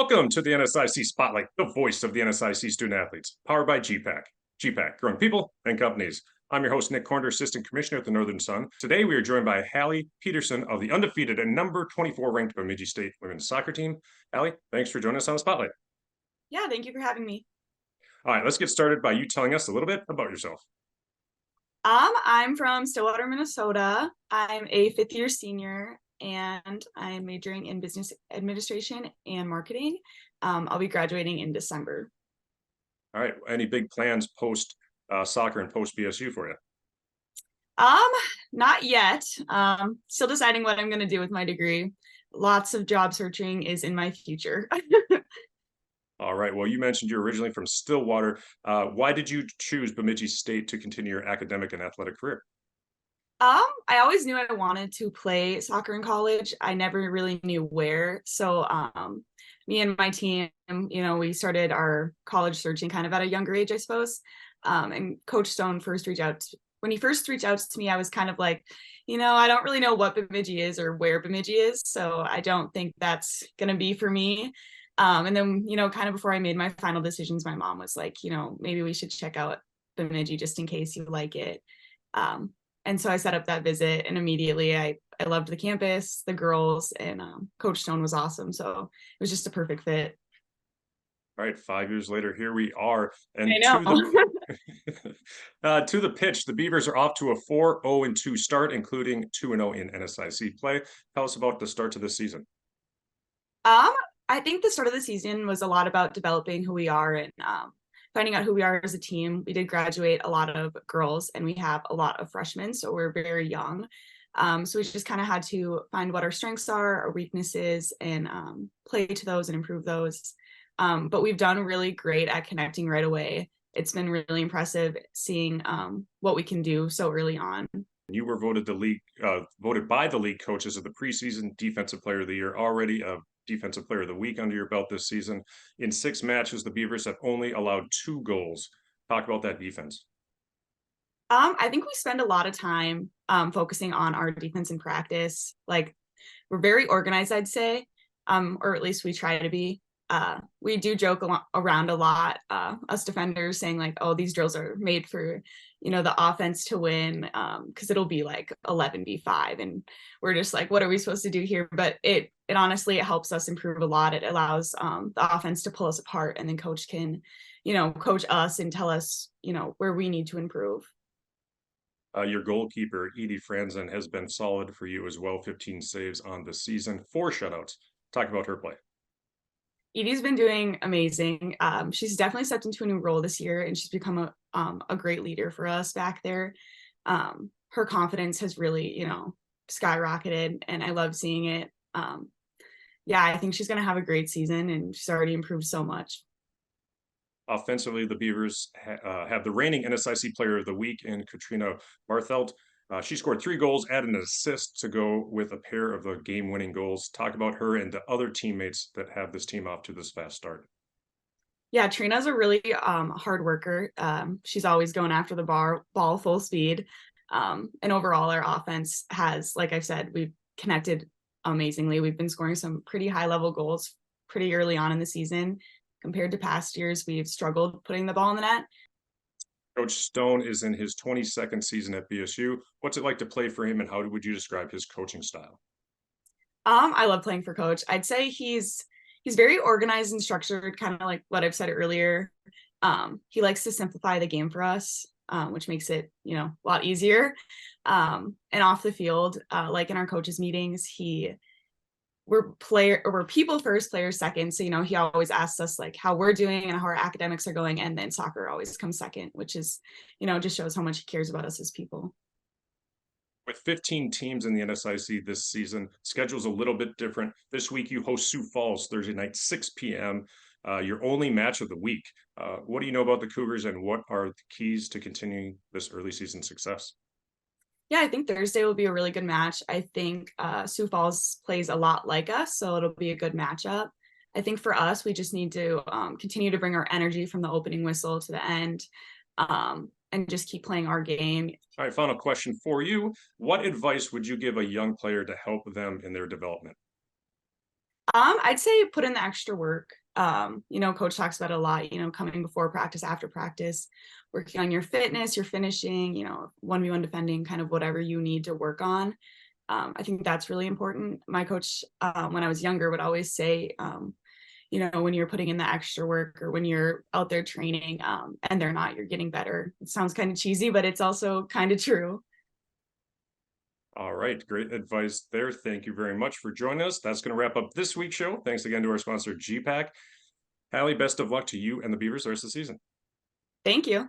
Welcome to the NSIC Spotlight, the voice of the NSIC student athletes, powered by gpac. gpac, growing people and companies. I'm your host, Nick Cornder, Assistant Commissioner at the Northern Sun. Today, we are joined by Halle Peterson of the undefeated and number 24 ranked Bemidji State women's soccer team. Halle, thanks for joining us on the Spotlight. Yeah, thank you for having me. All right, let's get started by you telling us a little bit about yourself. I'm from Stillwater, Minnesota. I'm a fifth-year senior, and I'm majoring in business administration and marketing. I'll be graduating in December. All right, any big plans post soccer and post BSU for you? Not yet. Still deciding what I'm going to do with my degree. Lots of job searching is in my future. All right, well, you mentioned you're originally from Stillwater. Why did you choose Bemidji State to continue your academic and athletic career? I always knew I wanted to play soccer in college. I never really knew where. So, me and my team, we started our college searching kind of at a younger age, I suppose. And Coach Stone when he first reached out to me, I was kind of like, I don't really know what Bemidji is or where Bemidji is. So I don't think that's going to be for me. And then, kind of before I made my final decisions, my mom was like, maybe we should check out Bemidji just in case you like it. And so I set up that visit, and immediately I loved the campus, the girls, and Coach Stone was awesome. So it was just a perfect fit. All right, 5 years later, here we are. And I know. to the pitch, the Beavers are off to a 4-0-2 start, including 2-0 in NSIC play. Tell us about the start to this season. I think the start of the season was a lot about developing who we are and finding out who we are as a team. We did graduate a lot of girls, and we have a lot of freshmen, so we're very young. So we just kind of had to find what our strengths are, our weaknesses, and play to those and improve those. But we've done really great at connecting right away. It's been really impressive seeing what we can do so early on. You were voted by the league coaches of the preseason Defensive Player of the Year, already a Defensive Player of the Week under your belt this season. In 6 matches, the Beavers have only allowed 2 goals. Talk about that defense. I think we spend a lot of time focusing on our defense in practice. Like, we're very organized, I'd say, or at least we try to be. We do joke around a lot, us defenders, saying like, oh, these drills are made for, the offense to win, because it'll be like 11v5, and we're just like, what are we supposed to do here? But it honestly, it helps us improve a lot. It allows the offense to pull us apart, and then coach can, coach us and tell us, where we need to improve. Your goalkeeper, Edie Franzen, has been solid for you as well. 15 saves on the season, 4 shutouts. Talk about her play. Edie's been doing amazing. She's definitely stepped into a new role this year, and she's become a great leader for us back there. Her confidence has really, skyrocketed, and I love seeing it. Yeah, I think she's going to have a great season, and she's already improved so much. Offensively, the Beavers have the reigning NSIC Player of the Week in Katrina Barthelt. She scored 3 goals, added an assist to go with a pair of the game-winning goals. Talk about her and the other teammates that have this team off to this fast start. Yeah, Trina's a really hard worker. She's always going after the ball full speed. And overall, our offense has, like I said, we've connected amazingly. We've been scoring some pretty high-level goals pretty early on in the season. Compared to past years, we've struggled putting the ball in the net. Coach Stone is in his 22nd season at BSU. What's it like to play for him, and how would you describe his coaching style? I love playing for Coach. I'd say he's very organized and structured, kind of like what I've said earlier. He likes to simplify the game for us, which makes it, a lot easier. And off the field, like in our coaches meetings, we're people first, players second. So, he always asks us like how we're doing and how our academics are going. And then soccer always comes second, which is, just shows how much he cares about us as people. With 15 teams in the NSIC this season, schedule's a little bit different. This week, you host Sioux Falls Thursday night, 6 p.m., your only match of the week. What do you know about the Cougars, and what are the keys to continuing this early season success? Yeah, I think Thursday will be a really good match. I think Sioux Falls plays a lot like us, so it'll be a good matchup. I think for us, we just need to continue to bring our energy from the opening whistle to the end, and just keep playing our game. All right, final question for you. What advice would you give a young player to help them in their development? I'd say put in the extra work. Coach talks about it a lot, coming before practice, after practice, working on your fitness, your finishing, 1v1 defending, kind of whatever you need to work on. I think that's really important. My coach, when I was younger, would always say, when you're putting in the extra work or when you're out there training, and they're not, you're getting better. It sounds kind of cheesy, but it's also kind of true. All right, great advice there. Thank you very much for joining us. That's going to wrap up this week's show. Thanks again to our sponsor, gpac. Halle, best of luck to you and the Beavers the rest of the season. Thank you.